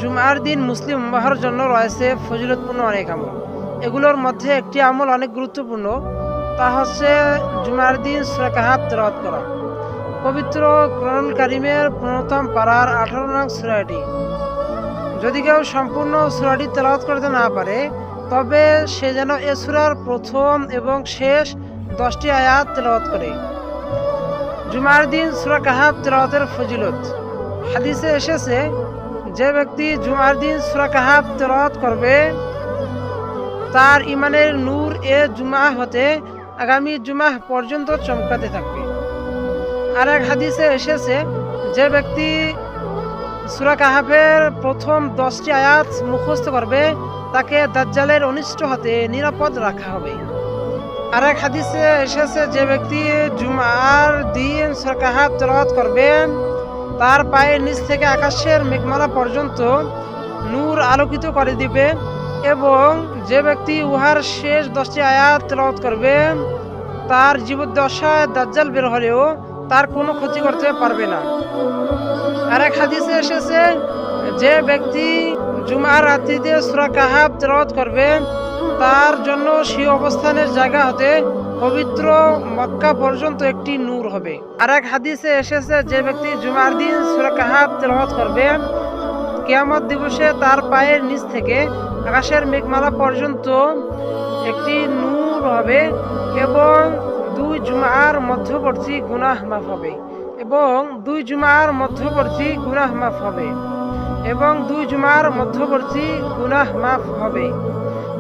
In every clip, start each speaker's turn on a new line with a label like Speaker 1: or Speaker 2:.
Speaker 1: জুমার দিন মুসলিম উম্মাহর জন্য রয়েছে ফজিলতপূর্ণ অনেক আমল। এগুলোর মধ্যে একটি আমল অনেক গুরুত্বপূর্ণ, তা হচ্ছে জুমার দিন সূরা কাহাফ তেলাওয়াত করা। পবিত্র কোরআনুল কারীমের ১৫ম পারার ১৮ নং সূরা এটি। যদি কেউ সম্পূর্ণ সূরাটি তেলাওয়াত করতে না পারে, তবে সে যেন এ সূরার প্রথম এবং শেষ 10টি আয়াত তেলাওয়াত করে। জুমার দিন সূরা কাহাফ তেলাওয়াতের ফজিলত। হাদিসে এসেছে, যে ব্যক্তি জুমার দিন সূরা কাহাফ তেলাওয়াত করবে, তার ইমানের নূর এ জুমা হতে আগামী জুমা পর্যন্ত চমকাতে থাকবে। আর এক হাদিসে এসেছে, যে ব্যক্তি সূরা কাহাফের প্রথম 10টি আয়াত মুখস্থ করবে, তাকে দাজ্জালের অনিষ্ট হতে নিরাপদ রাখা হবে। আর এক হাদিসে এসেছে, যে ব্যক্তি জুমার দিন সূরা কাহাফ তেলাওয়াত করবে, তার পায়ের নিচ থেকে আকাশের মেঘমালা পর্যন্ত নূর আলোকিত করে দিবে, এবং যে ব্যক্তি উহার শেষ 10টি আয়াত তেলাওয়াত করবে, তার জীবদ্দশায় দাজ্জাল বের হলেও তার কোনো ক্ষতি করতে পারবে না। আর এক হাদিসে এসেছে, যে ব্যক্তি জুমার রাত্রিতে সূরা কাহাফ তেলাওয়াত করবে, তার জন্য সেই অবস্থানের জায়গা হতে পবিত্র মক্কা পর্যন্ত একটি নূর হবে। আর এক হাদিসে এসেছে, যে ব্যক্তি জুমার দিন সূরা কাহাফ তেলাওয়াত করবে, কিয়ামত দিবসে তার পায়ের নিচ থেকে আকাশের মেঘমালা পর্যন্ত একটি নূর হবে, এবং 2 জুমার মধ্যবর্তী গুনাহ মাফ হবে, এবং 2 জুমার মধ্যবর্তী গুনাহ মাফ হবে, এবং 2 জুমার মধ্যবর্তী গুনাহ মাফ হবে।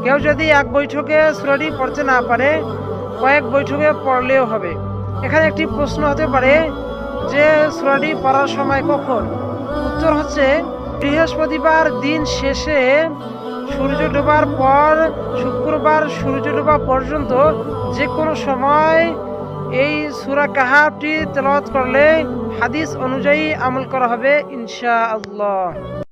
Speaker 1: কেউ যদি এক বৈঠকে সূরাটি পড়তে না পারে, কয়েক বৈঠকে পড়লেও হবে। এখানে একটি প্রশ্ন হতে পারে যে সূরাটি পড়ার সময় কখন? উত্তর হচ্ছে, বৃহস্পতিবার দিন শেষে সূর্য ডোবার পর শুক্রবার সূর্য ডোবা পর্যন্ত যে কোনো সময় এই সূরা কাহাফটি তেলাওয়াত করলে হাদিস অনুযায়ী আমল করা হবে ইনশাআল্লাহ।